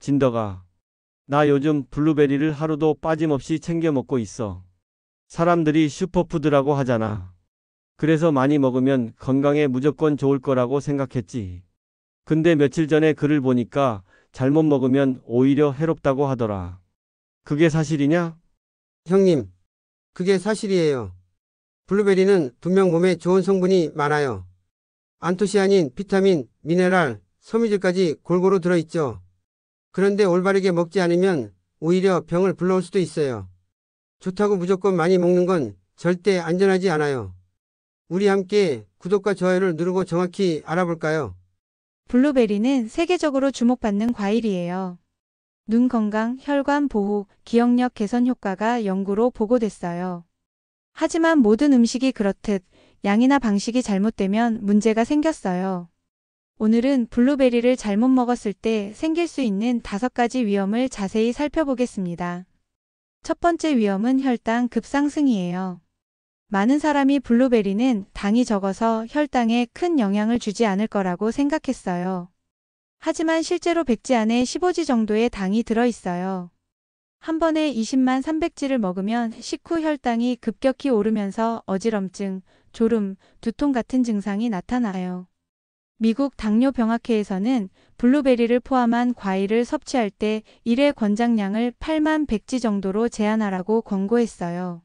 진덕아, 나 요즘 블루베리를 하루도 빠짐없이 챙겨 먹고 있어. 사람들이 슈퍼푸드라고 하잖아. 그래서 많이 먹으면 건강에 무조건 좋을 거라고 생각했지. 근데 며칠 전에 글을 보니까 잘못 먹으면 오히려 해롭다고 하더라. 그게 사실이냐? 형님, 그게 사실이에요. 블루베리는 분명 몸에 좋은 성분이 많아요. 안토시아닌, 비타민, 미네랄, 섬유질까지 골고루 들어있죠. 그런데 올바르게 먹지 않으면 오히려 병을 불러올 수도 있어요. 좋다고 무조건 많이 먹는 건 절대 안전하지 않아요. 우리 함께 구독과 좋아요를 누르고 정확히 알아볼까요? 블루베리는 세계적으로 주목받는 과일이에요. 눈 건강, 혈관 보호, 기억력 개선 효과가 연구로 보고됐어요. 하지만 모든 음식이 그렇듯 양이나 방식이 잘못되면 문제가 생겼어요. 오늘은 블루베리를 잘못 먹었을 때 생길 수 있는 5가지 위험을 자세히 살펴보겠습니다. 첫 번째 위험은 혈당 급상승이에요. 많은 사람이 블루베리는 당이 적어서 혈당에 큰 영향을 주지 않을 거라고 생각했어요. 하지만 실제로 100지 안에 15지 정도의 당이 들어있어요. 한 번에 20만 300지를 먹으면 식후 혈당이 급격히 오르면서 어지럼증, 졸음, 두통 같은 증상이 나타나요. 미국 당뇨병학회에서는 블루베리를 포함한 과일을 섭취할 때 1회 권장량을 8만 100지 정도로 제한하라고 권고했어요.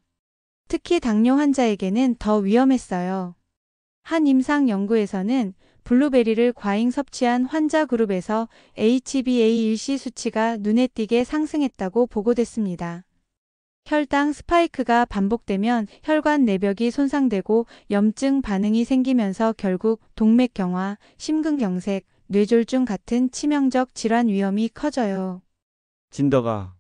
특히 당뇨 환자에게는 더 위험했어요. 한 임상 연구에서는 블루베리를 과잉 섭취한 환자 그룹에서 HbA1c 수치가 눈에 띄게 상승했다고 보고됐습니다. 혈당 스파이크가 반복되면 혈관 내벽이 손상되고 염증 반응이 생기면서 결국 동맥경화, 심근경색, 뇌졸중 같은 치명적 질환 위험이 커져요. 진덕아,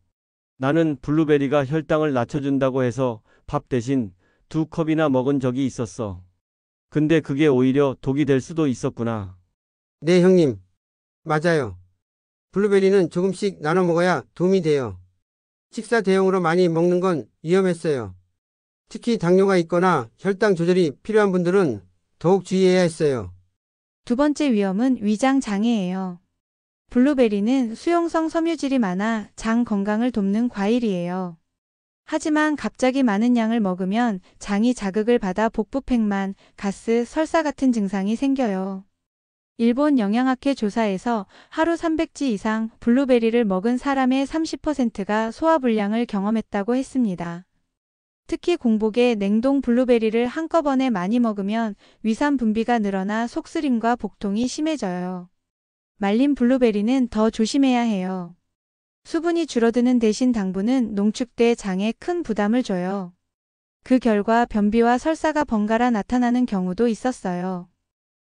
나는 블루베리가 혈당을 낮춰준다고 해서 밥 대신 2컵이나 먹은 적이 있었어. 근데 그게 오히려 독이 될 수도 있었구나. 네, 형님. 맞아요. 블루베리는 조금씩 나눠 먹어야 도움이 돼요. 식사 대용으로 많이 먹는 건 위험했어요. 특히 당뇨가 있거나 혈당 조절이 필요한 분들은 더욱 주의해야 했어요. 두 번째 위험은 위장 장애예요. 블루베리는 수용성 섬유질이 많아 장 건강을 돕는 과일이에요. 하지만 갑자기 많은 양을 먹으면 장이 자극을 받아 복부팽만, 가스, 설사 같은 증상이 생겨요. 일본 영양학회 조사에서 하루 300지 이상 블루베리를 먹은 사람의 30%가 소화불량을 경험했다고 했습니다. 특히 공복에 냉동 블루베리를 한꺼번에 많이 먹으면 위산 분비가 늘어나 속쓰림과 복통이 심해져요. 말린 블루베리는 더 조심해야 해요. 수분이 줄어드는 대신 당분은 농축돼 장에 큰 부담을 줘요. 그 결과 변비와 설사가 번갈아 나타나는 경우도 있었어요.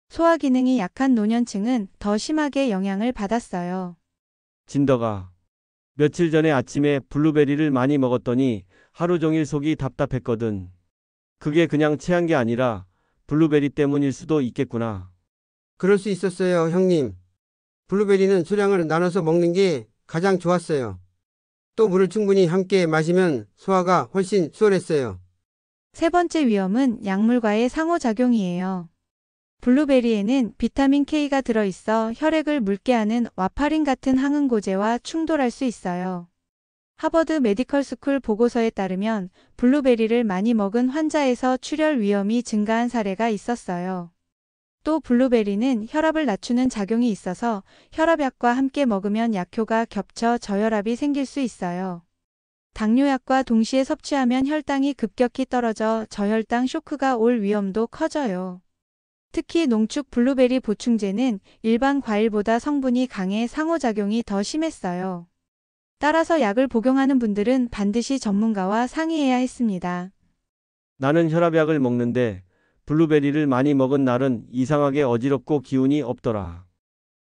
소화 기능이 약한 노년층은 더 심하게 영향을 받았어요. 진덕아, 며칠 전에 아침에 블루베리를 많이 먹었더니 하루 종일 속이 답답했거든. 그게 그냥 체한 게 아니라 블루베리 때문일 수도 있겠구나. 그럴 수 있었어요, 형님. 블루베리는 수량을 나눠서 먹는 게 가장 좋았어요. 또 물을 충분히 함께 마시면 소화가 훨씬 수월했어요. 세 번째 위험은 약물과의 상호작용이에요. 블루베리에는 비타민 K가 들어있어 혈액을 묽게 하는 와파린 같은 항응고제와 충돌할 수 있어요. 하버드 메디컬 스쿨 보고서에 따르면 블루베리를 많이 먹은 환자에서 출혈 위험이 증가한 사례가 있었어요. 또 블루베리는 혈압을 낮추는 작용이 있어서 혈압약과 함께 먹으면 약효가 겹쳐 저혈압이 생길 수 있어요. 당뇨약과 동시에 섭취하면 혈당이 급격히 떨어져 저혈당 쇼크가 올 위험도 커져요. 특히 농축 블루베리 보충제는 일반 과일보다 성분이 강해 상호작용이 더 심했어요. 따라서 약을 복용하는 분들은 반드시 전문가와 상의해야 했습니다. 나는 혈압약을 먹는데 블루베리를 많이 먹은 날은 이상하게 어지럽고 기운이 없더라.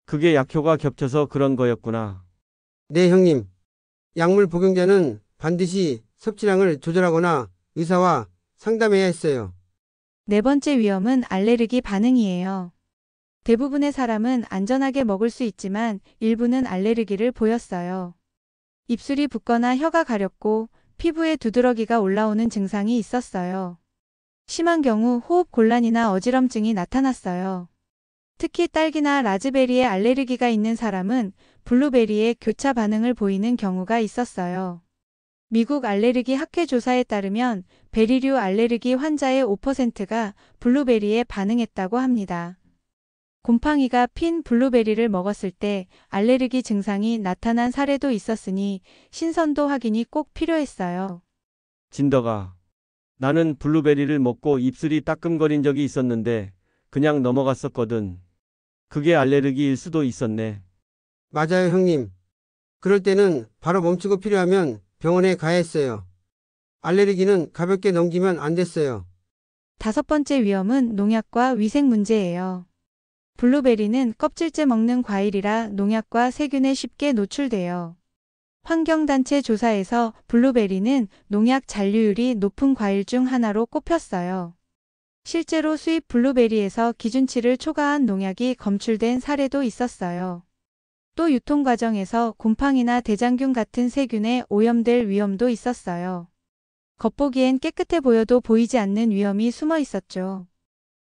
그게 약효가 겹쳐서 그런 거였구나. 네, 형님. 약물 복용자는 반드시 섭취량을 조절하거나 의사와 상담해야 했어요. 네 번째 위험은 알레르기 반응이에요. 대부분의 사람은 안전하게 먹을 수 있지만 일부는 알레르기를 보였어요. 입술이 붓거나 혀가 가렵고 피부에 두드러기가 올라오는 증상이 있었어요. 심한 경우 호흡 곤란이나 어지럼증이 나타났어요. 특히 딸기나 라즈베리에 알레르기가 있는 사람은 블루베리에 교차 반응을 보이는 경우가 있었어요. 미국 알레르기 학회 조사에 따르면 베리류 알레르기 환자의 5%가 블루베리에 반응했다고 합니다. 곰팡이가 핀 블루베리를 먹었을 때 알레르기 증상이 나타난 사례도 있었으니 신선도 확인이 꼭 필요했어요. 진더가. 나는 블루베리를 먹고 입술이 따끔거린 적이 있었는데 그냥 넘어갔었거든. 그게 알레르기일 수도 있었네. 맞아요, 형님. 그럴 때는 바로 멈추고 필요하면 병원에 가야 했어요. 알레르기는 가볍게 넘기면 안 됐어요. 5번째 위험은 농약과 위생 문제예요. 블루베리는 껍질째 먹는 과일이라 농약과 세균에 쉽게 노출돼요. 환경단체 조사에서 블루베리는 농약 잔류율이 높은 과일 중 하나로 꼽혔어요. 실제로 수입 블루베리에서 기준치를 초과한 농약이 검출된 사례도 있었어요. 또 유통 과정에서 곰팡이나 대장균 같은 세균에 오염될 위험도 있었어요. 겉보기엔 깨끗해 보여도 보이지 않는 위험이 숨어 있었죠.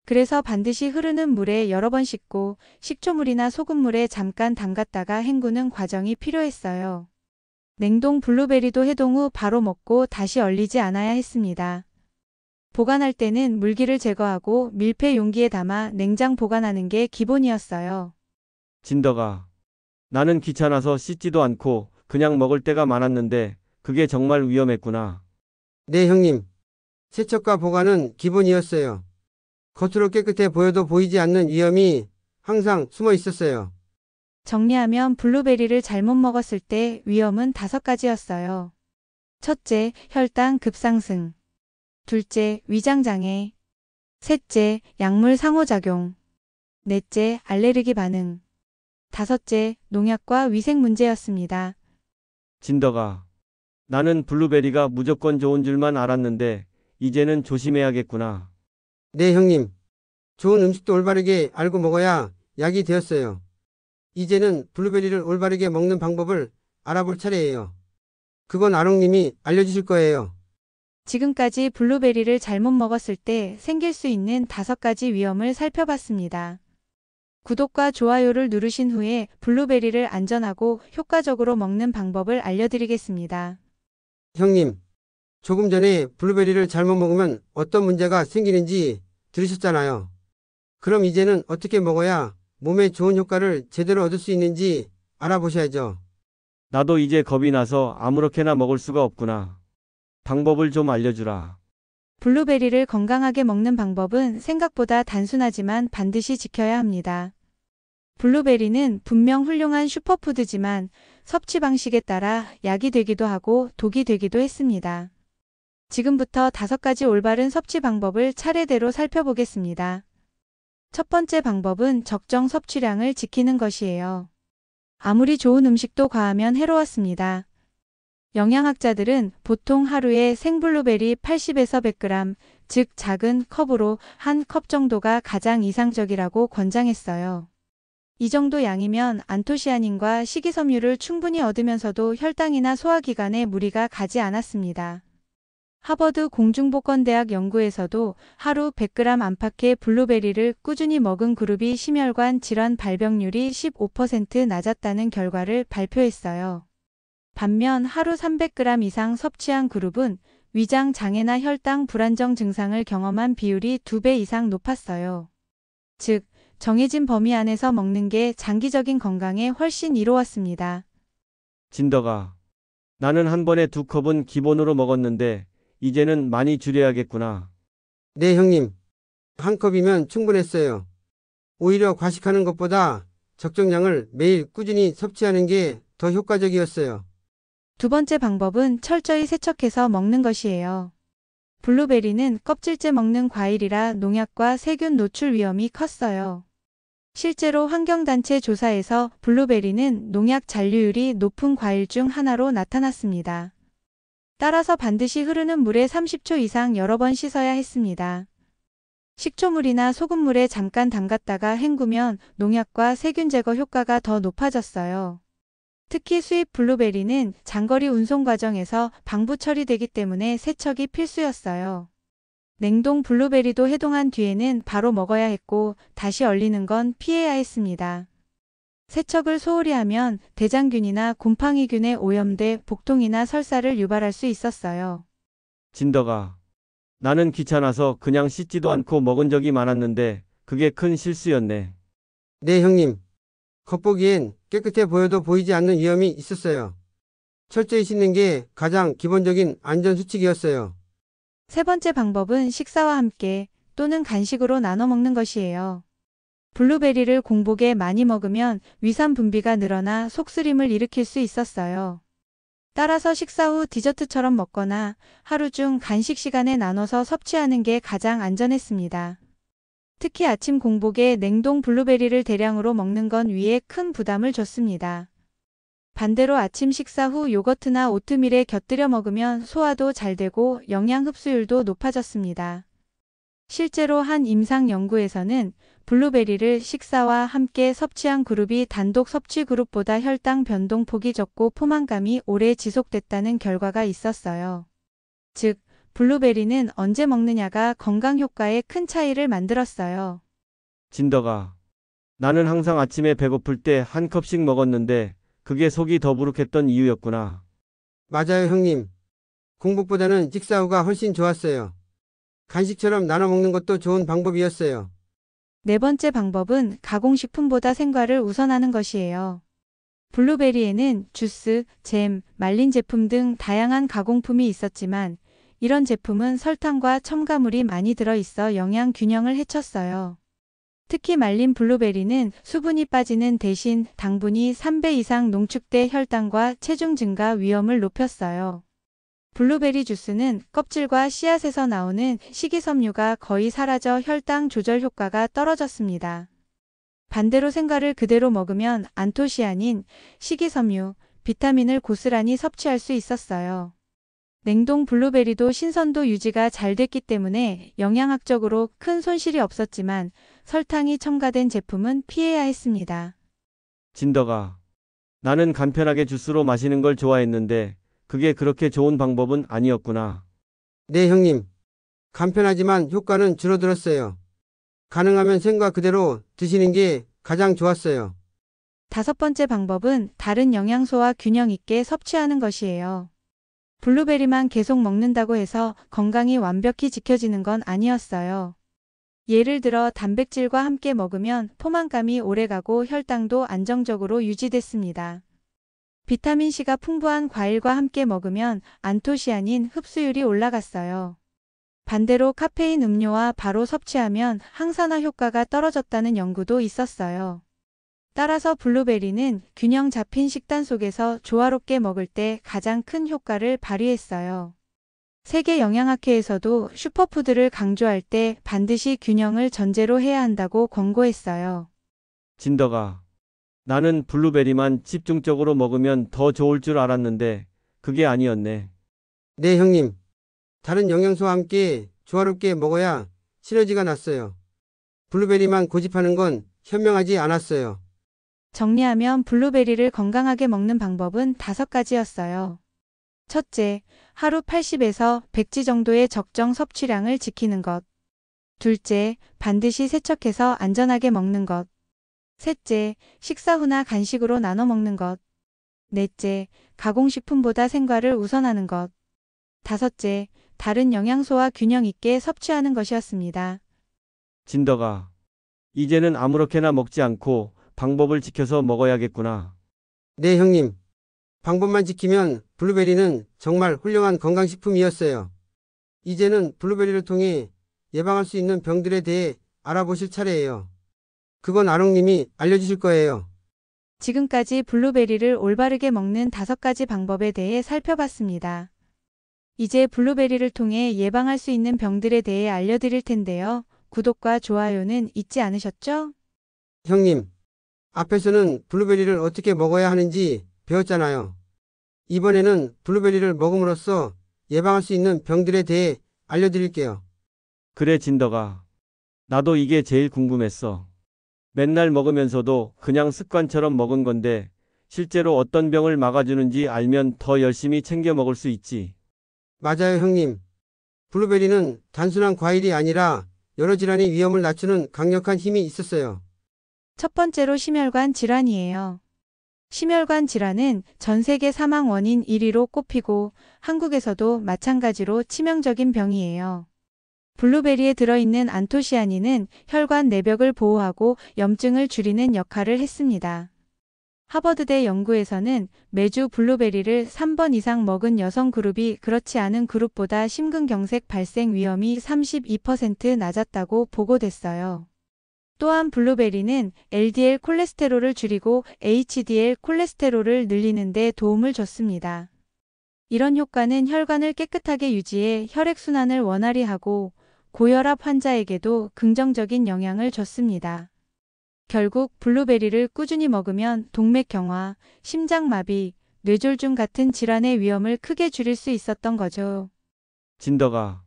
그래서 반드시 흐르는 물에 여러 번 씻고 식초물이나 소금물에 잠깐 담갔다가 헹구는 과정이 필요했어요. 냉동 블루베리도 해동 후 바로 먹고 다시 얼리지 않아야 했습니다. 보관할 때는 물기를 제거하고 밀폐 용기에 담아 냉장 보관하는 게 기본이었어요. 진더가. 나는 귀찮아서 씻지도 않고 그냥 먹을 때가 많았는데 그게 정말 위험했구나. 네, 형님. 세척과 보관은 기본이었어요. 겉으로 깨끗해 보여도 보이지 않는 위험이 항상 숨어 있었어요. 정리하면 블루베리를 잘못 먹었을 때 위험은 5가지였어요. 첫째, 혈당 급상승. 둘째, 위장장애. 셋째, 약물 상호작용. 넷째, 알레르기 반응. 5째, 농약과 위생 문제였습니다. 진더가. 나는 블루베리가 무조건 좋은 줄만 알았는데 이제는 조심해야겠구나. 네, 형님. 좋은 음식도 올바르게 알고 먹어야 약이 되었어요. 이제는 블루베리를 올바르게 먹는 방법을 알아볼 차례예요. 그건 아롱님이 알려주실 거예요. 지금까지 블루베리를 잘못 먹었을 때 생길 수 있는 5가지 위험을 살펴봤습니다. 구독과 좋아요를 누르신 후에 블루베리를 안전하고 효과적으로 먹는 방법을 알려드리겠습니다. 형님, 조금 전에 블루베리를 잘못 먹으면 어떤 문제가 생기는지 들으셨잖아요. 그럼 이제는 어떻게 먹어야 몸에 좋은 효과를 제대로 얻을 수 있는지 알아보셔야죠. 나도 이제 겁이 나서 아무렇게나 먹을 수가 없구나. 방법을 좀 알려주라. 블루베리를 건강하게 먹는 방법은 생각보다 단순하지만 반드시 지켜야 합니다. 블루베리는 분명 훌륭한 슈퍼푸드지만 섭취 방식에 따라 약이 되기도 하고 독이 되기도 했습니다. 지금부터 5가지 올바른 섭취 방법을 차례대로 살펴보겠습니다. 첫 번째 방법은 적정 섭취량을 지키는 것이에요. 아무리 좋은 음식도 과하면 해로웠습니다. 영양학자들은 보통 하루에 생블루베리 80에서 100g, 즉 작은 컵으로 한 컵 정도가 가장 이상적이라고 권장했어요. 이 정도 양이면 안토시아닌과 식이섬유를 충분히 얻으면서도 혈당이나 소화기관에 무리가 가지 않았습니다. 하버드 공중보건대학 연구에서도 하루 100g 안팎의 블루베리를 꾸준히 먹은 그룹이 심혈관 질환 발병률이 15% 낮았다는 결과를 발표했어요. 반면 하루 300g 이상 섭취한 그룹은 위장 장애나 혈당 불안정 증상을 경험한 비율이 2배 이상 높았어요. 즉, 정해진 범위 안에서 먹는 게 장기적인 건강에 훨씬 이로웠습니다. 진더가. 나는 한 번에 2컵은 기본으로 먹었는데 이제는 많이 줄여야겠구나. 네, 형님. 한 컵이면 충분했어요. 오히려 과식하는 것보다 적정량을 매일 꾸준히 섭취하는 게 더 효과적이었어요. 2번째 방법은 철저히 세척해서 먹는 것이에요. 블루베리는 껍질째 먹는 과일이라 농약과 세균 노출 위험이 컸어요. 실제로 환경단체 조사에서 블루베리는 농약 잔류율이 높은 과일 중 하나로 나타났습니다. 따라서 반드시 흐르는 물에 30초 이상 여러 번 씻어야 했습니다. 식초물이나 소금물에 잠깐 담갔다가 헹구면 농약과 세균 제거 효과가 더 높아졌어요. 특히 수입 블루베리는 장거리 운송 과정에서 방부 처리되기 때문에 세척이 필수였어요. 냉동 블루베리도 해동한 뒤에는 바로 먹어야 했고 다시 얼리는 건 피해야 했습니다. 세척을 소홀히 하면 대장균이나 곰팡이균에 오염돼 복통이나 설사를 유발할 수 있었어요. 진더가 나는 귀찮아서 그냥 씻지도 않고 먹은 적이 많았는데 그게 큰 실수였네. 네, 형님. 겉보기엔 깨끗해 보여도 보이지 않는 위험이 있었어요. 철저히 씻는 게 가장 기본적인 안전수칙이었어요. 세 번째 방법은 식사와 함께 또는 간식으로 나눠 먹는 것이에요. 블루베리를 공복에 많이 먹으면 위산 분비가 늘어나 속쓰림을 일으킬 수 있었어요. 따라서 식사 후 디저트처럼 먹거나 하루 중 간식 시간에 나눠서 섭취하는 게 가장 안전했습니다. 특히 아침 공복에 냉동 블루베리를 대량으로 먹는 건 위에 큰 부담을 줬습니다. 반대로 아침 식사 후 요거트나 오트밀에 곁들여 먹으면 소화도 잘 되고 영양 흡수율도 높아졌습니다. 실제로 한 임상 연구에서는 블루베리를 식사와 함께 섭취한 그룹이 단독 섭취 그룹보다 혈당 변동폭이 적고 포만감이 오래 지속됐다는 결과가 있었어요. 즉, 블루베리는 언제 먹느냐가 건강 효과에 큰 차이를 만들었어요. 진더가 나는 항상 아침에 배고플 때 한 컵씩 먹었는데 그게 속이 더부룩했던 이유였구나. 맞아요, 형님. 공복보다는 식사 후가 훨씬 좋았어요. 간식처럼 나눠 먹는 것도 좋은 방법이었어요. 네 번째 방법은 가공식품보다 생과를 우선하는 것이에요. 블루베리에는 주스, 잼, 말린 제품 등 다양한 가공품이 있었지만 이런 제품은 설탕과 첨가물이 많이 들어있어 영양 균형을 해쳤어요. 특히 말린 블루베리는 수분이 빠지는 대신 당분이 3배 이상 농축돼 혈당과 체중 증가 위험을 높였어요. 블루베리 주스는 껍질과 씨앗에서 나오는 식이섬유가 거의 사라져 혈당 조절 효과가 떨어졌습니다. 반대로 생과를 그대로 먹으면 안토시아닌, 식이섬유, 비타민을 고스란히 섭취할 수 있었어요. 냉동 블루베리도 신선도 유지가 잘 됐기 때문에 영양학적으로 큰 손실이 없었지만 설탕이 첨가된 제품은 피해야 했습니다. 진더가 나는 간편하게 주스로 마시는 걸 좋아했는데 그게 그렇게 좋은 방법은 아니었구나. 네, 형님. 간편하지만 효과는 줄어들었어요. 가능하면 생과 그대로 드시는 게 가장 좋았어요. 다섯 번째 방법은 다른 영양소와 균형 있게 섭취하는 것이에요. 블루베리만 계속 먹는다고 해서 건강이 완벽히 지켜지는 건 아니었어요. 예를 들어 단백질과 함께 먹으면 포만감이 오래가고 혈당도 안정적으로 유지됐습니다. 비타민C가 풍부한 과일과 함께 먹으면 안토시아닌 흡수율이 올라갔어요. 반대로 카페인 음료와 바로 섭취하면 항산화 효과가 떨어졌다는 연구도 있었어요. 따라서 블루베리는 균형 잡힌 식단 속에서 조화롭게 먹을 때 가장 큰 효과를 발휘했어요. 세계 영양학회에서도 슈퍼푸드를 강조할 때 반드시 균형을 전제로 해야 한다고 권고했어요. 진더가 나는 블루베리만 집중적으로 먹으면 더 좋을 줄 알았는데 그게 아니었네. 네, 형님. 다른 영양소와 함께 조화롭게 먹어야 시너지가 났어요. 블루베리만 고집하는 건 현명하지 않았어요. 정리하면 블루베리를 건강하게 먹는 방법은 5가지였어요. 첫째, 하루 80에서 100지 정도의 적정 섭취량을 지키는 것. 둘째, 반드시 세척해서 안전하게 먹는 것. 셋째, 식사 후나 간식으로 나눠 먹는 것. 넷째, 가공식품보다 생과를 우선하는 것. 다섯째, 다른 영양소와 균형 있게 섭취하는 것이었습니다. 진더가 이제는 아무렇게나 먹지 않고 방법을 지켜서 먹어야겠구나. 네, 형님. 방법만 지키면 블루베리는 정말 훌륭한 건강식품이었어요. 이제는 블루베리를 통해 예방할 수 있는 병들에 대해 알아보실 차례예요. 그건 아롱님이 알려주실 거예요. 지금까지 블루베리를 올바르게 먹는 5가지 방법에 대해 살펴봤습니다. 이제 블루베리를 통해 예방할 수 있는 병들에 대해 알려드릴 텐데요. 구독과 좋아요는 잊지 않으셨죠? 형님, 앞에서는 블루베리를 어떻게 먹어야 하는지 배웠잖아요. 이번에는 블루베리를 먹음으로써 예방할 수 있는 병들에 대해 알려드릴게요. 그래 진더가 나도 이게 제일 궁금했어. 맨날 먹으면서도 그냥 습관처럼 먹은 건데 실제로 어떤 병을 막아주는지 알면 더 열심히 챙겨 먹을 수 있지. 맞아요, 형님. 블루베리는 단순한 과일이 아니라 여러 질환의 위험을 낮추는 강력한 힘이 있었어요. 첫 번째로 심혈관 질환이에요. 심혈관 질환은 전 세계 사망 원인 1위로 꼽히고 한국에서도 마찬가지로 치명적인 병이에요. 블루베리에 들어있는 안토시아닌은 혈관 내벽을 보호하고 염증을 줄이는 역할을 했습니다. 하버드대 연구에서는 매주 블루베리를 3번 이상 먹은 여성 그룹이 그렇지 않은 그룹보다 심근경색 발생 위험이 32% 낮았다고 보고됐어요. 또한 블루베리는 LDL 콜레스테롤을 줄이고 HDL 콜레스테롤을 늘리는 데 도움을 줬습니다. 이런 효과는 혈관을 깨끗하게 유지해 혈액순환을 원활히 하고 고혈압 환자에게도 긍정적인 영향을 줬습니다. 결국 블루베리를 꾸준히 먹으면 동맥경화, 심장마비, 뇌졸중 같은 질환의 위험을 크게 줄일 수 있었던 거죠. 진덕아,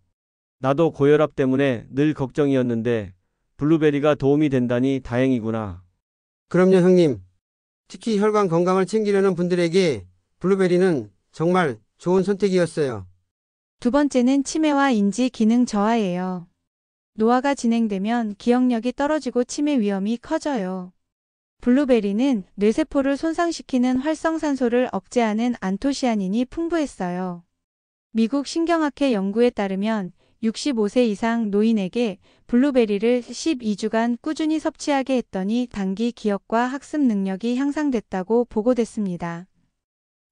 나도 고혈압 때문에 늘 걱정이었는데 블루베리가 도움이 된다니 다행이구나. 그럼요, 형님. 특히 혈관 건강을 챙기려는 분들에게 블루베리는 정말 좋은 선택이었어요. 두 번째는 치매와 인지 기능 저하예요. 노화가 진행되면 기억력이 떨어지고 치매 위험이 커져요. 블루베리는 뇌세포를 손상시키는 활성산소를 억제하는 안토시아닌이 풍부했어요. 미국 신경학회 연구에 따르면 65세 이상 노인에게 블루베리를 12주간 꾸준히 섭취하게 했더니 단기 기억과 학습 능력이 향상됐다고 보고됐습니다.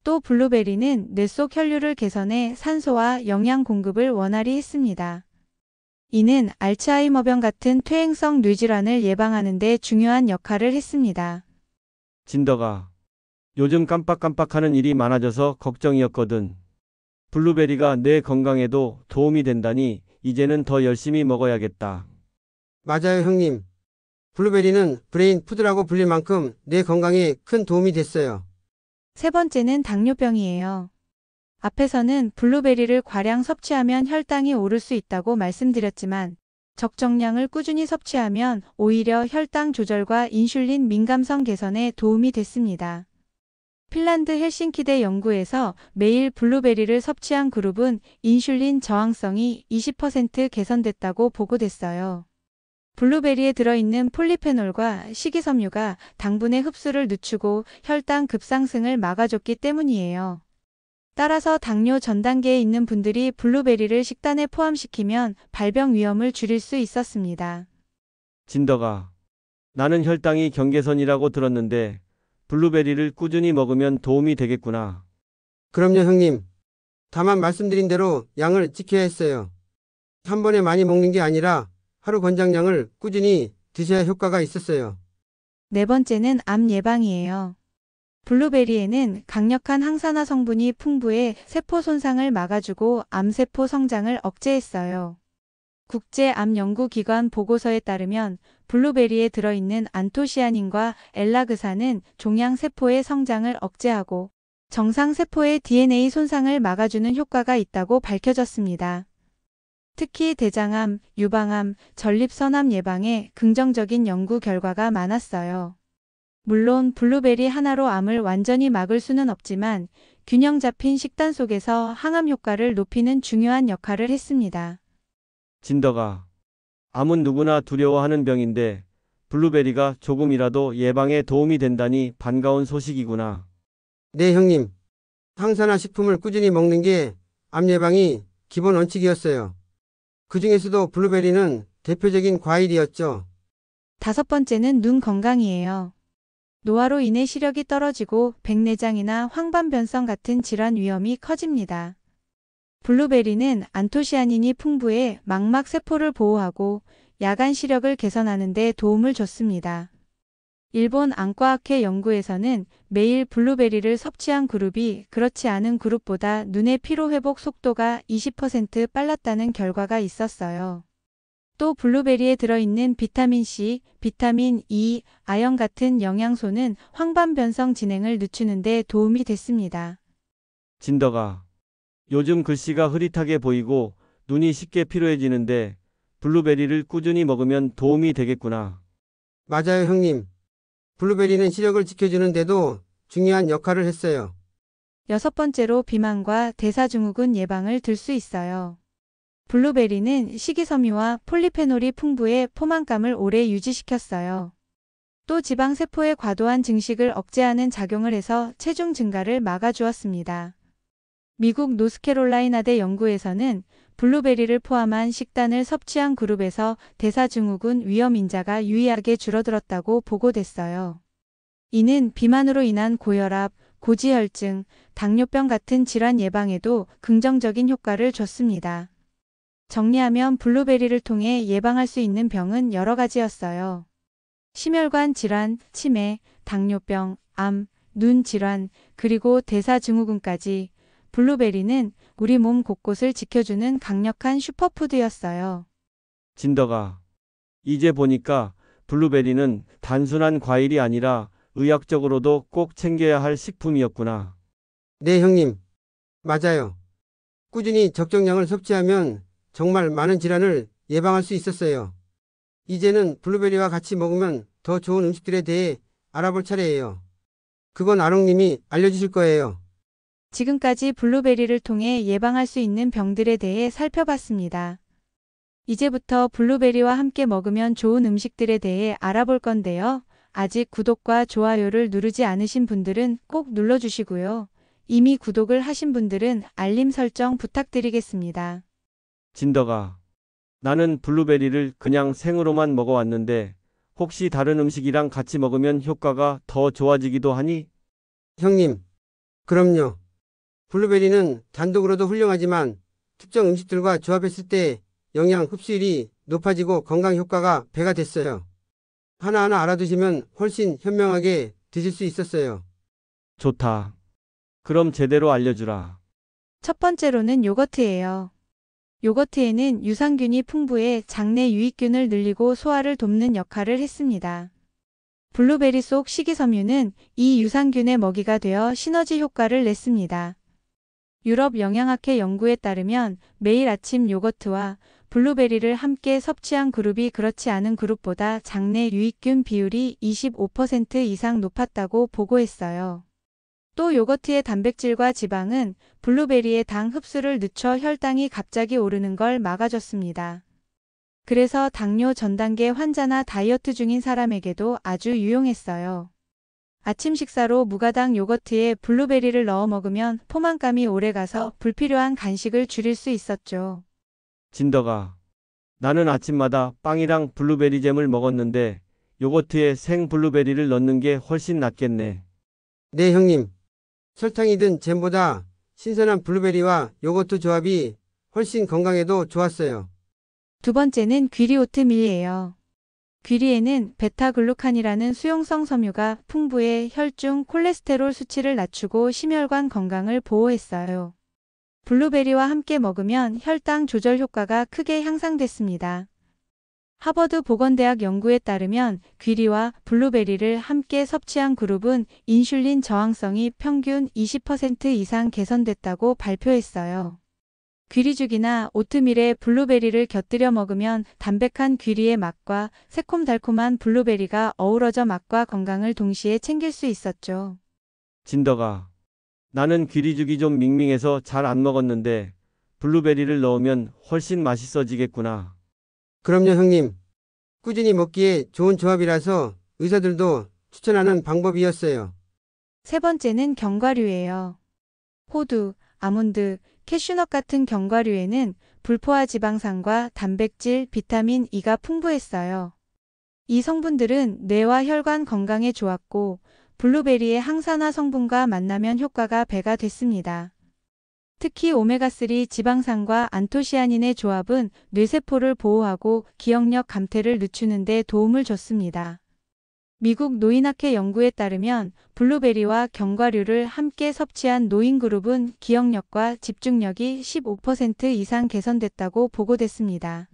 또 블루베리는 뇌 속 혈류를 개선해 산소와 영양 공급을 원활히 했습니다. 이는 알츠하이머병 같은 퇴행성 뇌질환을 예방하는 데 중요한 역할을 했습니다. 진덕아, 요즘 깜빡깜빡하는 일이 많아져서 걱정이었거든. 블루베리가 내 건강에도 도움이 된다니 이제는 더 열심히 먹어야겠다. 맞아요, 형님. 블루베리는 브레인 푸드라고 불릴 만큼 내 건강에 큰 도움이 됐어요. 세 번째는 당뇨병이에요. 앞에서는 블루베리를 과량 섭취하면 혈당이 오를 수 있다고 말씀드렸지만 적정량을 꾸준히 섭취하면 오히려 혈당 조절과 인슐린 민감성 개선에 도움이 됐습니다. 핀란드 헬싱키대 연구에서 매일 블루베리를 섭취한 그룹은 인슐린 저항성이 20% 개선됐다고 보고됐어요. 블루베리에 들어있는 폴리페놀과 식이섬유가 당분의 흡수를 늦추고 혈당 급상승을 막아줬기 때문이에요. 따라서 당뇨 전 단계에 있는 분들이 블루베리를 식단에 포함시키면 발병 위험을 줄일 수 있었습니다. 진덕아, 나는 혈당이 경계선이라고 들었는데 블루베리를 꾸준히 먹으면 도움이 되겠구나. 그럼요, 형님. 다만 말씀드린 대로 양을 지켜야 했어요. 한 번에 많이 먹는 게 아니라 하루 권장량을 꾸준히 드셔야 효과가 있었어요. 네 번째는 암 예방이에요. 블루베리에는 강력한 항산화 성분이 풍부해 세포 손상을 막아주고 암세포 성장을 억제했어요. 국제암연구기관 보고서에 따르면 블루베리에 들어있는 안토시아닌과 엘라그산은 종양세포의 성장을 억제하고 정상세포의 DNA 손상을 막아주는 효과가 있다고 밝혀졌습니다. 특히 대장암, 유방암, 전립선암 예방에 긍정적인 연구 결과가 많았어요. 물론 블루베리 하나로 암을 완전히 막을 수는 없지만 균형 잡힌 식단 속에서 항암 효과를 높이는 중요한 역할을 했습니다. 진덕아, 암은 누구나 두려워하는 병인데 블루베리가 조금이라도 예방에 도움이 된다니 반가운 소식이구나. 네, 형님. 항산화 식품을 꾸준히 먹는 게 암 예방이 기본 원칙이었어요. 그 중에서도 블루베리는 대표적인 과일이었죠. 다섯 번째는 눈 건강이에요. 노화로 인해 시력이 떨어지고 백내장이나 황반변성 같은 질환 위험이 커집니다. 블루베리는 안토시아닌이 풍부해 망막 세포를 보호하고 야간 시력을 개선하는 데 도움을 줬습니다. 일본 안과학회 연구에서는 매일 블루베리를 섭취한 그룹이 그렇지 않은 그룹보다 눈의 피로 회복 속도가 20% 빨랐다는 결과가 있었어요. 또 블루베리에 들어있는 비타민C, 비타민 E, 아연 같은 영양소는 황반변성 진행을 늦추는 데 도움이 됐습니다. 진덕아, 요즘 글씨가 흐릿하게 보이고 눈이 쉽게 피로해지는데 블루베리를 꾸준히 먹으면 도움이 되겠구나. 맞아요, 형님. 블루베리는 시력을 지켜주는 데도 중요한 역할을 했어요. 여섯 번째로 비만과 대사증후군 예방을 들 수 있어요. 블루베리는 식이섬유와 폴리페놀이 풍부해 포만감을 오래 유지시켰어요. 또 지방세포의 과도한 증식을 억제하는 작용을 해서 체중 증가를 막아주었습니다. 미국 노스캐롤라이나대 연구에서는 블루베리를 포함한 식단을 섭취한 그룹에서 대사증후군 위험 인자가 유의하게 줄어들었다고 보고됐어요. 이는 비만으로 인한 고혈압, 고지혈증, 당뇨병 같은 질환 예방에도 긍정적인 효과를 줬습니다. 정리하면 블루베리를 통해 예방할 수 있는 병은 여러 가지였어요. 심혈관 질환, 치매, 당뇨병, 암, 눈 질환, 그리고 대사증후군까지 블루베리는 우리 몸 곳곳을 지켜주는 강력한 슈퍼푸드였어요. 진더가. 이제 보니까 블루베리는 단순한 과일이 아니라 의학적으로도 꼭 챙겨야 할 식품이었구나. 네, 형님. 맞아요. 꾸준히 적정량을 섭취하면 정말 많은 질환을 예방할 수 있었어요. 이제는 블루베리와 같이 먹으면 더 좋은 음식들에 대해 알아볼 차례예요. 그건 아롱님이 알려주실 거예요. 지금까지 블루베리를 통해 예방할 수 있는 병들에 대해 살펴봤습니다. 이제부터 블루베리와 함께 먹으면 좋은 음식들에 대해 알아볼 건데요. 아직 구독과 좋아요를 누르지 않으신 분들은 꼭 눌러주시고요. 이미 구독을 하신 분들은 알림 설정 부탁드리겠습니다. 진더가. 나는 블루베리를 그냥 생으로만 먹어왔는데 혹시 다른 음식이랑 같이 먹으면 효과가 더 좋아지기도 하니? 형님, 그럼요. 블루베리는 단독으로도 훌륭하지만 특정 음식들과 조합했을 때 영양 흡수율이 높아지고 건강 효과가 배가 됐어요. 하나하나 알아두시면 훨씬 현명하게 드실 수 있었어요. 좋다. 그럼 제대로 알려주라. 첫 번째로는 요거트예요. 요거트에는 유산균이 풍부해 장내 유익균을 늘리고 소화를 돕는 역할을 했습니다. 블루베리 속 식이섬유는 이 유산균의 먹이가 되어 시너지 효과를 냈습니다. 유럽 영양학회 연구에 따르면 매일 아침 요거트와 블루베리를 함께 섭취한 그룹이 그렇지 않은 그룹보다 장내 유익균 비율이 25% 이상 높았다고 보고했어요. 또 요거트의 단백질과 지방은 블루베리의 당 흡수를 늦춰 혈당이 갑자기 오르는 걸 막아줬습니다. 그래서 당뇨 전 단계 환자나 다이어트 중인 사람에게도 아주 유용했어요. 아침 식사로 무가당 요거트에 블루베리를 넣어 먹으면 포만감이 오래가서 불필요한 간식을 줄일 수 있었죠. 진더가. 나는 아침마다 빵이랑 블루베리 잼을 먹었는데 요거트에 생 블루베리를 넣는 게 훨씬 낫겠네. 네, 형님. 설탕이 든 잼보다 신선한 블루베리와 요거트 조합이 훨씬 건강에도 좋았어요. 두 번째는 귀리 오트밀이에요. 귀리에는 베타글루칸이라는 수용성 섬유가 풍부해 혈중 콜레스테롤 수치를 낮추고 심혈관 건강을 보호했어요. 블루베리와 함께 먹으면 혈당 조절 효과가 크게 향상됐습니다. 하버드 보건대학 연구에 따르면 귀리와 블루베리를 함께 섭취한 그룹은 인슐린 저항성이 평균 20% 이상 개선됐다고 발표했어요. 귀리죽이나 오트밀에 블루베리를 곁들여 먹으면 담백한 귀리의 맛과 새콤달콤한 블루베리가 어우러져 맛과 건강을 동시에 챙길 수 있었죠. 진더가. 나는 귀리죽이 좀 밍밍해서 잘 안 먹었는데 블루베리를 넣으면 훨씬 맛있어지겠구나. 그럼요, 형님. 꾸준히 먹기에 좋은 조합이라서 의사들도 추천하는 방법이었어요. 세 번째는 견과류예요. 호두, 아몬드, 캐슈넛 같은 견과류에는 불포화 지방산과 단백질, 비타민 E가 풍부했어요. 이 성분들은 뇌와 혈관 건강에 좋았고 블루베리의 항산화 성분과 만나면 효과가 배가 됐습니다. 특히 오메가3 지방산과 안토시아닌의 조합은 뇌세포를 보호하고 기억력 감퇴를 늦추는 데 도움을 줬습니다. 미국 노인학회 연구에 따르면 블루베리와 견과류를 함께 섭취한 노인그룹은 기억력과 집중력이 15% 이상 개선됐다고 보고됐습니다.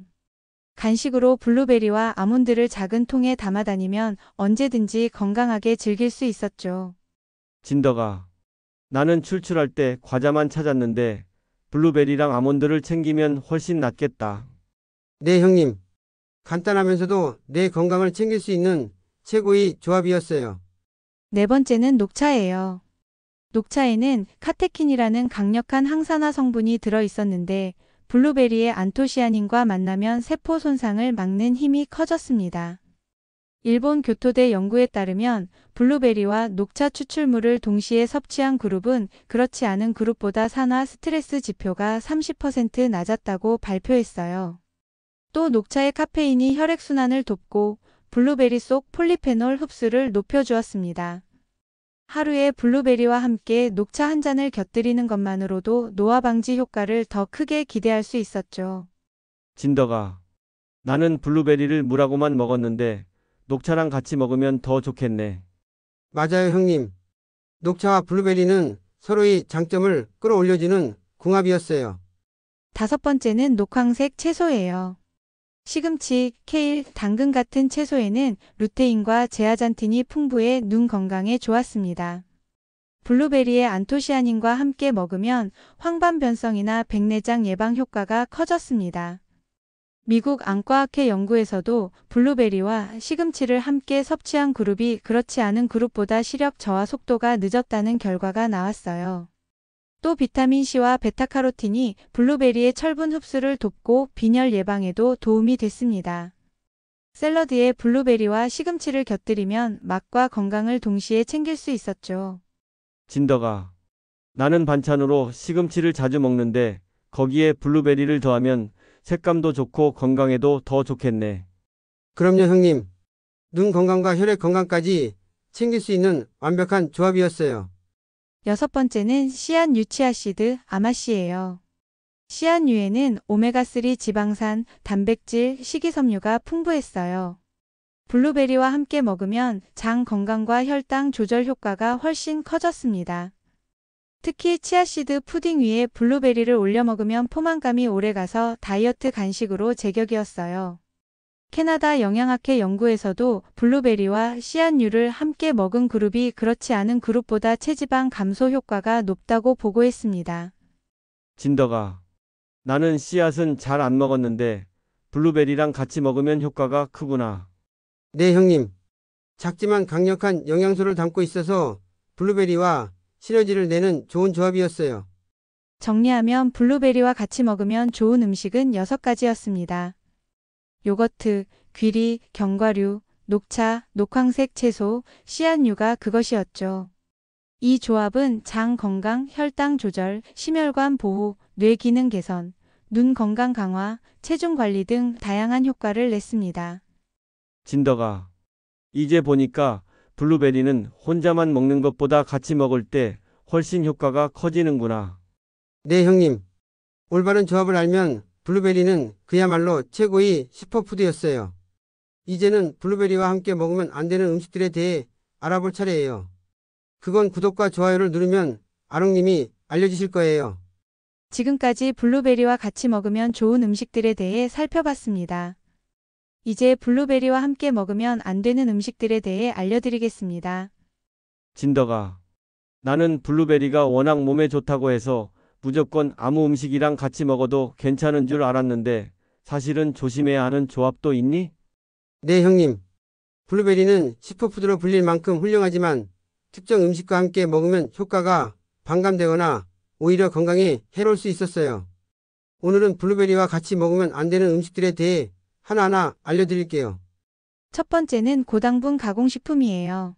간식으로 블루베리와 아몬드를 작은 통에 담아 다니면 언제든지 건강하게 즐길 수 있었죠. 진더가. 나는 출출할 때 과자만 찾았는데 블루베리랑 아몬드를 챙기면 훨씬 낫겠다. 네, 형님. 간단하면서도 내 건강을 챙길 수 있는 최고의 조합이었어요. 네 번째는 녹차예요. 녹차에는 카테킨이라는 강력한 항산화 성분이 들어 있었는데 블루베리의 안토시아닌과 만나면 세포 손상을 막는 힘이 커졌습니다. 일본 교토대 연구에 따르면 블루베리와 녹차 추출물을 동시에 섭취한 그룹은 그렇지 않은 그룹보다 산화 스트레스 지표가 30% 낮았다고 발표했어요. 또 녹차의 카페인이 혈액순환을 돕고 블루베리 속 폴리페놀 흡수를 높여주었습니다. 하루에 블루베리와 함께 녹차 한 잔을 곁들이는 것만으로도 노화 방지 효과를 더 크게 기대할 수 있었죠. 진더가 나는 블루베리를 물하고만 먹었는데 녹차랑 같이 먹으면 더 좋겠네. 맞아요, 형님. 녹차와 블루베리는 서로의 장점을 끌어올려주는 궁합이었어요. 다섯 번째는 녹황색 채소예요. 시금치, 케일, 당근 같은 채소에는 루테인과 제아잔틴이 풍부해 눈 건강에 좋았습니다. 블루베리의 안토시아닌과 함께 먹으면 황반변성이나 백내장 예방 효과가 커졌습니다. 미국 안과학회 연구에서도 블루베리와 시금치를 함께 섭취한 그룹이 그렇지 않은 그룹보다 시력 저하 속도가 늦었다는 결과가 나왔어요. 또 비타민C와 베타카로틴이 블루베리의 철분 흡수를 돕고 빈혈 예방에도 도움이 됐습니다. 샐러드에 블루베리와 시금치를 곁들이면 맛과 건강을 동시에 챙길 수 있었죠. 진더가 나는 반찬으로 시금치를 자주 먹는데 거기에 블루베리를 더하면 색감도 좋고 건강에도 더 좋겠네. 그럼요, 형님. 눈 건강과 혈액 건강까지 챙길 수 있는 완벽한 조합이었어요. 여섯 번째는 씨앗유 치아씨드 아마씨예요. 씨앗유에는 오메가3 지방산, 단백질, 식이섬유가 풍부했어요. 블루베리와 함께 먹으면 장 건강과 혈당 조절 효과가 훨씬 커졌습니다. 특히 치아씨드 푸딩 위에 블루베리를 올려 먹으면 포만감이 오래가서 다이어트 간식으로 제격이었어요. 캐나다 영양학회 연구에서도 블루베리와 씨앗유를 함께 먹은 그룹이 그렇지 않은 그룹보다 체지방 감소 효과가 높다고 보고했습니다. 진더가 나는 씨앗은 잘 안 먹었는데 블루베리랑 같이 먹으면 효과가 크구나. 네, 형님. 작지만 강력한 영양소를 담고 있어서 블루베리와 시너지를 내는 좋은 조합이었어요. 정리하면 블루베리와 같이 먹으면 좋은 음식은 6가지였습니다. 요거트, 귀리, 견과류, 녹차, 녹황색 채소, 씨앗유가 그것이었죠. 이 조합은 장 건강, 혈당 조절, 심혈관 보호, 뇌 기능 개선, 눈 건강 강화, 체중 관리 등 다양한 효과를 냈습니다. 진더가 이제 보니까 블루베리는 혼자만 먹는 것보다 같이 먹을 때 훨씬 효과가 커지는구나. 네, 형님. 올바른 조합을 알면 블루베리는 그야말로 최고의 슈퍼푸드였어요. 이제는 블루베리와 함께 먹으면 안 되는 음식들에 대해 알아볼 차례예요. 그건 구독과 좋아요를 누르면 아롱님이 알려주실 거예요. 지금까지 블루베리와 같이 먹으면 좋은 음식들에 대해 살펴봤습니다. 이제 블루베리와 함께 먹으면 안 되는 음식들에 대해 알려드리겠습니다. 진더가 나는 블루베리가 워낙 몸에 좋다고 해서 무조건 아무 음식이랑 같이 먹어도 괜찮은 줄 알았는데 사실은 조심해야 하는 조합도 있니? 네, 형님. 블루베리는 슈퍼푸드로 불릴 만큼 훌륭하지만 특정 음식과 함께 먹으면 효과가 반감되거나 오히려 건강에 해로울 수 있었어요. 오늘은 블루베리와 같이 먹으면 안 되는 음식들에 대해 하나하나 알려드릴게요. 첫 번째는 고당분 가공식품이에요.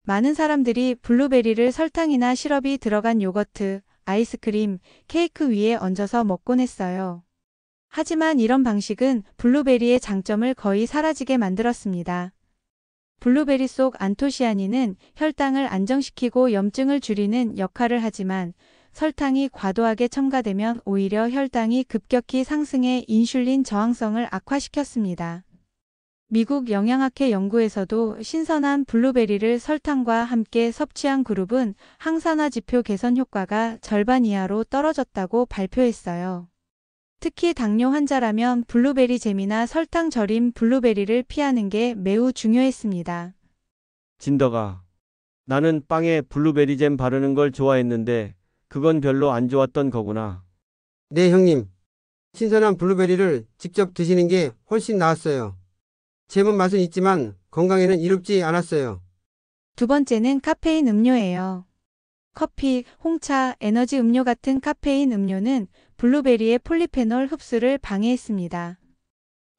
많은 사람들이 블루베리를 설탕이나 시럽이 들어간 요거트, 아이스크림, 케이크 위에 얹어서 먹곤 했어요. 하지만 이런 방식은 블루베리의 장점을 거의 사라지게 만들었습니다. 블루베리 속 안토시아닌은 혈당을 안정시키고 염증을 줄이는 역할을 하지만 설탕이 과도하게 첨가되면 오히려 혈당이 급격히 상승해 인슐린 저항성을 악화시켰습니다. 미국 영양학회 연구에서도 신선한 블루베리를 설탕과 함께 섭취한 그룹은 항산화 지표 개선 효과가 절반 이하로 떨어졌다고 발표했어요. 특히 당뇨 환자라면 블루베리 잼이나 설탕 절인 블루베리를 피하는 게 매우 중요했습니다. 진더가 나는 빵에 블루베리 잼 바르는 걸 좋아했는데 그건 별로 안 좋았던 거구나. 네, 형님. 신선한 블루베리를 직접 드시는 게 훨씬 나았어요. 잼은 맛은 있지만 건강에는 이롭지 않았어요. 두 번째는 카페인 음료예요. 커피, 홍차, 에너지 음료 같은 카페인 음료는 블루베리의 폴리페놀 흡수를 방해했습니다.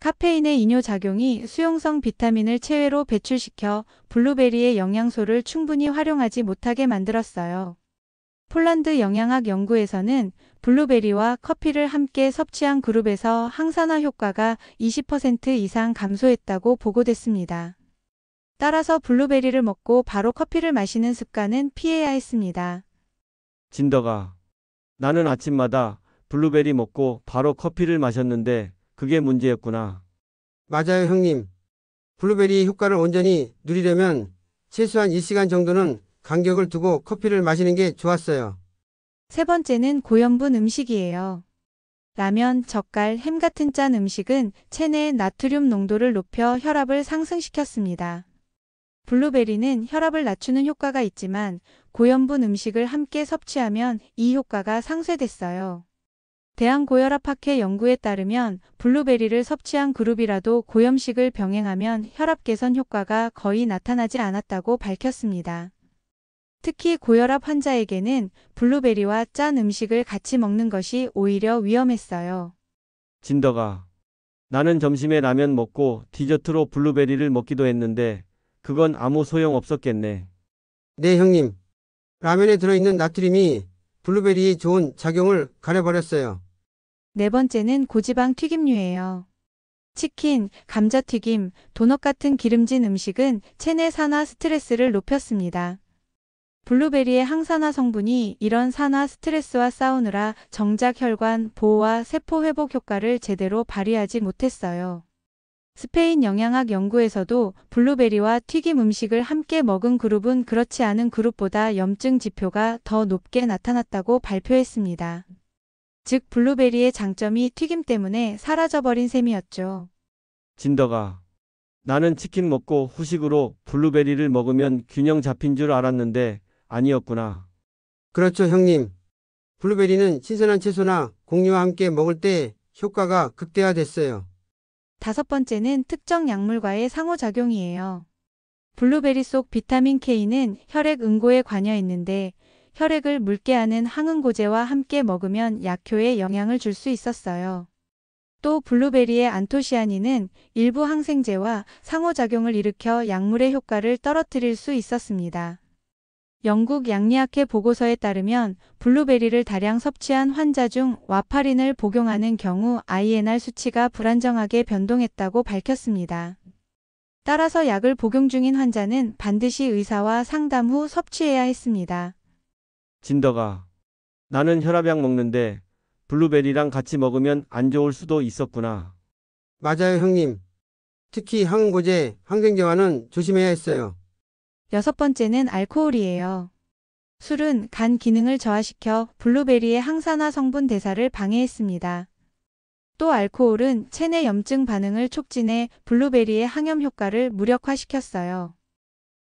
카페인의 이뇨작용이 수용성 비타민을 체외로 배출시켜 블루베리의 영양소를 충분히 활용하지 못하게 만들었어요. 폴란드 영양학 연구에서는 블루베리와 커피를 함께 섭취한 그룹에서 항산화 효과가 20% 이상 감소했다고 보고됐습니다. 따라서 블루베리를 먹고 바로 커피를 마시는 습관은 피해야 했습니다. 진더가 나는 아침마다 블루베리 먹고 바로 커피를 마셨는데 그게 문제였구나. 맞아요, 형님. 블루베리 효과를 온전히 누리려면 최소한 1시간 정도는 간격을 두고 커피를 마시는 게 좋았어요. 세 번째는 고염분 음식이에요. 라면, 젓갈, 햄 같은 짠 음식은 체내의 나트륨 농도를 높여 혈압을 상승시켰습니다. 블루베리는 혈압을 낮추는 효과가 있지만 고염분 음식을 함께 섭취하면 이 효과가 상쇄됐어요. 대한고혈압학회 연구에 따르면 블루베리를 섭취한 그룹이라도 고염식을 병행하면 혈압 개선 효과가 거의 나타나지 않았다고 밝혔습니다. 특히 고혈압 환자에게는 블루베리와 짠 음식을 같이 먹는 것이 오히려 위험했어요. 진더가 나는 점심에 라면 먹고 디저트로 블루베리를 먹기도 했는데 그건 아무 소용 없었겠네. 네, 형님. 라면에 들어있는 나트륨이 블루베리의 좋은 작용을 가려버렸어요. 네 번째는 고지방 튀김류예요. 치킨, 감자튀김, 도넛 같은 기름진 음식은 체내 산화 스트레스를 높였습니다. 블루베리의 항산화 성분이 이런 산화 스트레스와 싸우느라 정작 혈관 보호와 세포 회복 효과를 제대로 발휘하지 못했어요. 스페인 영양학 연구에서도 블루베리와 튀김 음식을 함께 먹은 그룹은 그렇지 않은 그룹보다 염증 지표가 더 높게 나타났다고 발표했습니다. 즉 블루베리의 장점이 튀김 때문에 사라져버린 셈이었죠. 진더가 나는 치킨 먹고 후식으로 블루베리를 먹으면 균형 잡힌 줄 알았는데 아니었구나. 그렇죠, 형님. 블루베리는 신선한 채소나 곡류와 함께 먹을 때 효과가 극대화됐어요. 다섯 번째는 특정 약물과의 상호작용이에요. 블루베리 속 비타민 K는 혈액 응고에 관여 있는데 혈액을 묽게 하는 항응고제와 함께 먹으면 약효에 영향을 줄 수 있었어요. 또 블루베리의 안토시아닌은 일부 항생제와 상호작용을 일으켜 약물의 효과를 떨어뜨릴 수 있었습니다. 영국 양리학회 보고서에 따르면 블루베리를 다량 섭취한 환자 중 와파린을 복용하는 경우 INR 수치가 불안정하게 변동했다고 밝혔습니다. 따라서 약을 복용 중인 환자는 반드시 의사와 상담 후 섭취해야 했습니다. 진더가 나는 혈압약 먹는데 블루베리랑 같이 먹으면 안 좋을 수도 있었구나. 맞아요, 형님. 특히 항응고제, 항생제와는 조심해야 했어요. 여섯 번째는 알코올이에요. 술은 간 기능을 저하시켜 블루베리의 항산화 성분 대사를 방해했습니다. 또 알코올은 체내 염증 반응을 촉진해 블루베리의 항염 효과를 무력화시켰어요.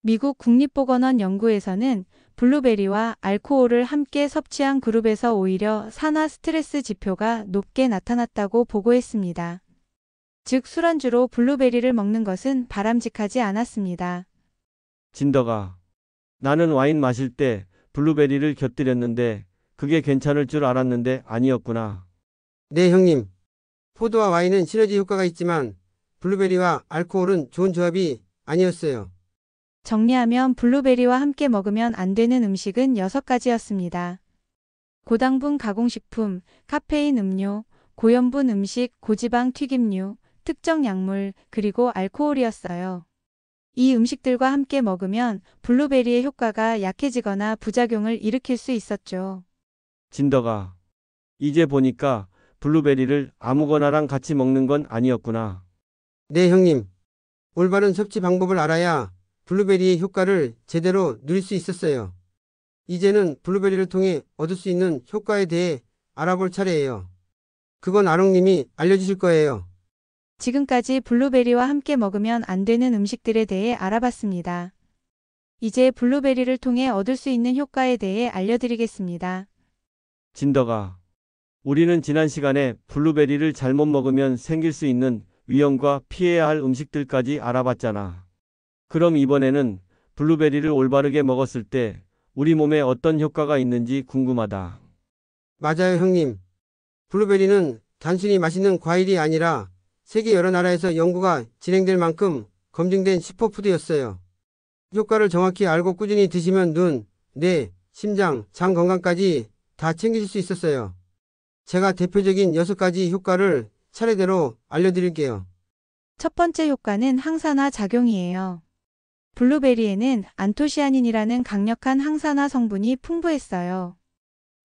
미국 국립보건원 연구에서는 블루베리와 알코올을 함께 섭취한 그룹에서 오히려 산화 스트레스 지표가 높게 나타났다고 보고했습니다. 즉 술안주로 블루베리를 먹는 것은 바람직하지 않았습니다. 진더가 나는 와인 마실 때 블루베리를 곁들였는데 그게 괜찮을 줄 알았는데 아니었구나. 네, 형님. 포도와 와인은 시너지 효과가 있지만 블루베리와 알코올은 좋은 조합이 아니었어요. 정리하면 블루베리와 함께 먹으면 안 되는 음식은 6가지였습니다. 고당분 가공식품, 카페인 음료, 고염분 음식, 고지방 튀김류, 특정 약물, 그리고 알코올이었어요. 이 음식들과 함께 먹으면 블루베리의 효과가 약해지거나 부작용을 일으킬 수 있었죠. 진더가 이제 보니까 블루베리를 아무거나랑 같이 먹는 건 아니었구나. 네, 형님. 올바른 섭취 방법을 알아야 블루베리의 효과를 제대로 누릴 수 있었어요. 이제는 블루베리를 통해 얻을 수 있는 효과에 대해 알아볼 차례예요. 그건 아롱님이 알려주실 거예요. 지금까지 블루베리와 함께 먹으면 안 되는 음식들에 대해 알아봤습니다. 이제 블루베리를 통해 얻을 수 있는 효과에 대해 알려드리겠습니다. 진더가 우리는 지난 시간에 블루베리를 잘못 먹으면 생길 수 있는 위험과 피해야 할 음식들까지 알아봤잖아. 그럼 이번에는 블루베리를 올바르게 먹었을 때 우리 몸에 어떤 효과가 있는지 궁금하다. 맞아요, 형님. 블루베리는 단순히 맛있는 과일이 아니라 세계 여러 나라에서 연구가 진행될 만큼 검증된 슈퍼푸드였어요. 효과를 정확히 알고 꾸준히 드시면 눈, 뇌, 심장, 장 건강까지 다 챙기실 수 있었어요. 제가 대표적인 6가지 효과를 차례대로 알려드릴게요. 첫 번째 효과는 항산화 작용이에요. 블루베리에는 안토시아닌이라는 강력한 항산화 성분이 풍부했어요.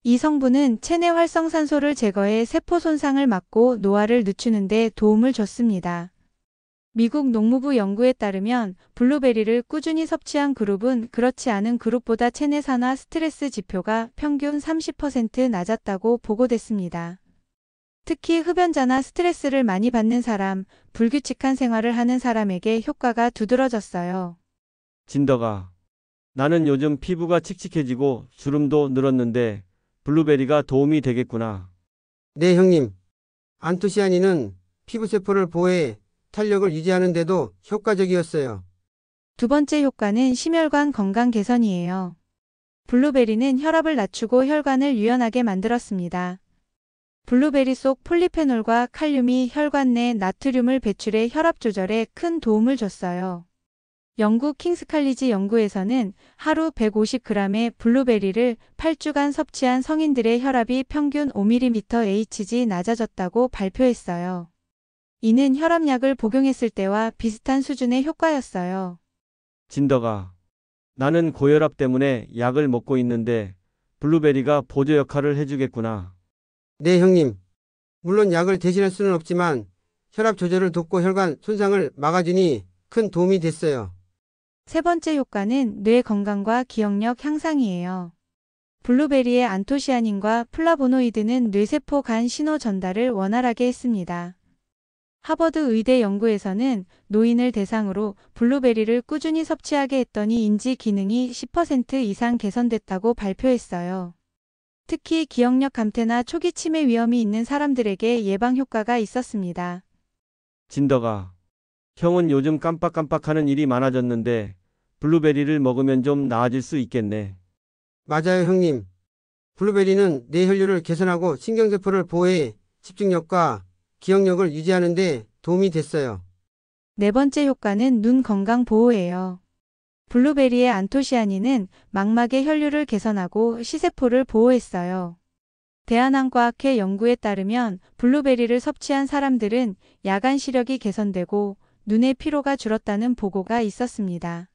이 성분은 체내 활성산소를 제거해 세포 손상을 막고 노화를 늦추는 데 도움을 줬습니다. 미국 농무부 연구에 따르면 블루베리를 꾸준히 섭취한 그룹은 그렇지 않은 그룹보다 체내 산화 스트레스 지표가 평균 30% 낮았다고 보고됐습니다. 특히 흡연자나 스트레스를 많이 받는 사람, 불규칙한 생활을 하는 사람에게 효과가 두드러졌어요. 진더가. 나는 요즘 피부가 칙칙해지고 주름도 늘었는데 블루베리가 도움이 되겠구나. 네, 형님. 안토시아닌은 피부세포를 보호해 탄력을 유지하는 데도 효과적이었어요. 두 번째 효과는 심혈관 건강 개선이에요. 블루베리는 혈압을 낮추고 혈관을 유연하게 만들었습니다. 블루베리 속 폴리페놀과 칼륨이 혈관 내 나트륨을 배출해 혈압 조절에 큰 도움을 줬어요. 영국 킹스칼리지 연구에서는 하루 150g의 블루베리를 8주간 섭취한 성인들의 혈압이 평균 5mmHg 낮아졌다고 발표했어요. 이는 혈압약을 복용했을 때와 비슷한 수준의 효과였어요. 진더가. 나는 고혈압 때문에 약을 먹고 있는데 블루베리가 보조 역할을 해주겠구나. 네, 형님. 물론 약을 대신할 수는 없지만 혈압 조절을 돕고 혈관 손상을 막아주니 큰 도움이 됐어요. 세 번째 효과는 뇌 건강과 기억력 향상이에요. 블루베리의 안토시아닌과 플라보노이드는 뇌세포 간 신호 전달을 원활하게 했습니다. 하버드 의대 연구에서는 노인을 대상으로 블루베리를 꾸준히 섭취하게 했더니 인지 기능이 10% 이상 개선됐다고 발표했어요. 특히 기억력 감퇴나 초기 치매 위험이 있는 사람들에게 예방 효과가 있었습니다. 진더가. 형은 요즘 깜빡깜빡하는 일이 많아졌는데 블루베리를 먹으면 좀 나아질 수 있겠네. 맞아요, 형님. 블루베리는 뇌 혈류를 개선하고 신경세포를 보호해 집중력과 기억력을 유지하는 데 도움이 됐어요. 네 번째 효과는 눈 건강 보호예요. 블루베리의 안토시아닌은 망막의 혈류를 개선하고 시세포를 보호했어요. 대한항과학회 연구에 따르면 블루베리를 섭취한 사람들은 야간 시력이 개선되고 눈의 피로가 줄었다는 보고가 있었습니다.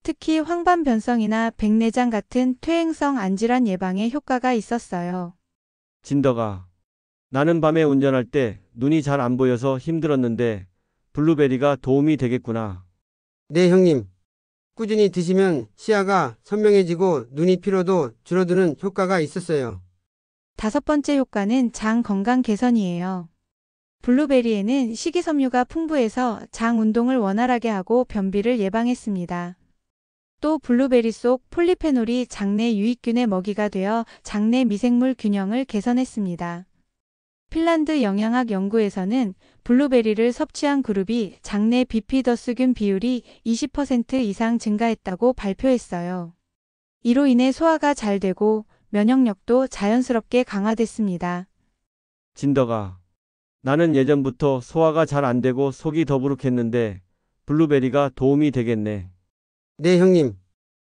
특히 황반변성이나 백내장 같은 퇴행성 안질환 예방에 효과가 있었어요. 진더가. 나는 밤에 운전할 때 눈이 잘 안 보여서 힘들었는데 블루베리가 도움이 되겠구나. 네, 형님. 꾸준히 드시면 시야가 선명해지고 눈이 피로도 줄어드는 효과가 있었어요. 다섯 번째 효과는 장 건강 개선이에요. 블루베리에는 식이섬유가 풍부해서 장 운동을 원활하게 하고 변비를 예방했습니다. 또 블루베리 속 폴리페놀이 장내 유익균의 먹이가 되어 장내 미생물 균형을 개선했습니다. 핀란드 영양학 연구에서는 블루베리를 섭취한 그룹이 장내 비피더스균 비율이 20% 이상 증가했다고 발표했어요. 이로 인해 소화가 잘 되고 면역력도 자연스럽게 강화됐습니다. 진더가. 나는 예전부터 소화가 잘 안 되고 속이 더부룩했는데 블루베리가 도움이 되겠네. 네, 형님.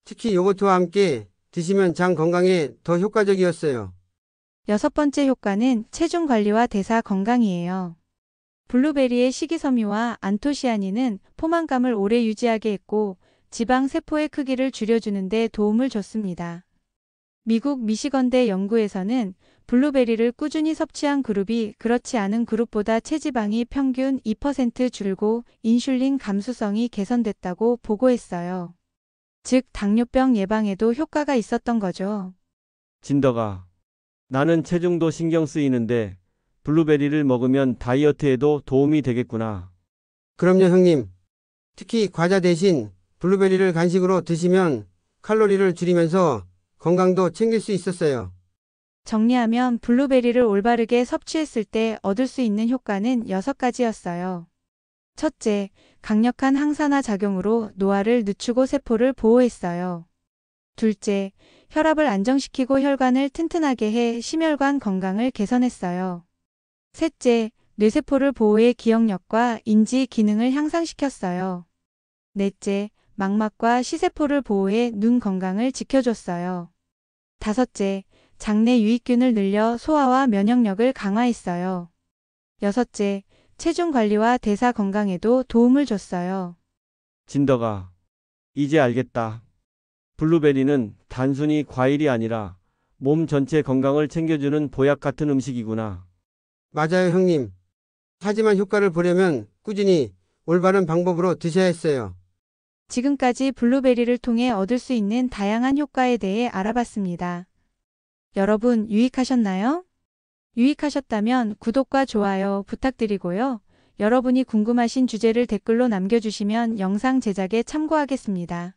특히 요거트와 함께 드시면 장 건강에 더 효과적이었어요. 여섯 번째 효과는 체중 관리와 대사 건강이에요. 블루베리의 식이섬유와 안토시아닌은 포만감을 오래 유지하게 했고 지방 세포의 크기를 줄여주는 데 도움을 줬습니다. 미국 미시건대 연구에서는 블루베리를 꾸준히 섭취한 그룹이 그렇지 않은 그룹보다 체지방이 평균 2% 줄고 인슐린 감수성이 개선됐다고 보고했어요. 즉 당뇨병 예방에도 효과가 있었던 거죠. 진더가. 나는 체중도 신경 쓰이는데 블루베리를 먹으면 다이어트에도 도움이 되겠구나. 그럼요, 형님. 특히 과자 대신 블루베리를 간식으로 드시면 칼로리를 줄이면서 건강도 챙길 수 있었어요. 정리하면 블루베리를 올바르게 섭취했을 때 얻을 수 있는 효과는 6가지였어요. 첫째, 강력한 항산화 작용으로 노화를 늦추고 세포를 보호했어요. 둘째, 혈압을 안정시키고 혈관을 튼튼하게 해 심혈관 건강을 개선했어요. 셋째, 뇌세포를 보호해 기억력과 인지 기능을 향상시켰어요. 넷째, 망막과 시세포를 보호해 눈 건강을 지켜줬어요. 다섯째, 장내 유익균을 늘려 소화와 면역력을 강화했어요. 여섯째, 체중 관리와 대사 건강에도 도움을 줬어요. 진덕아, 이제 알겠다. 블루베리는 단순히 과일이 아니라 몸 전체 건강을 챙겨주는 보약 같은 음식이구나. 맞아요, 형님. 하지만 효과를 보려면 꾸준히 올바른 방법으로 드셔야 했어요. 지금까지 블루베리를 통해 얻을 수 있는 다양한 효과에 대해 알아봤습니다. 여러분 유익하셨나요? 유익하셨다면 구독과 좋아요 부탁드리고요. 여러분이 궁금하신 주제를 댓글로 남겨주시면 영상 제작에 참고하겠습니다.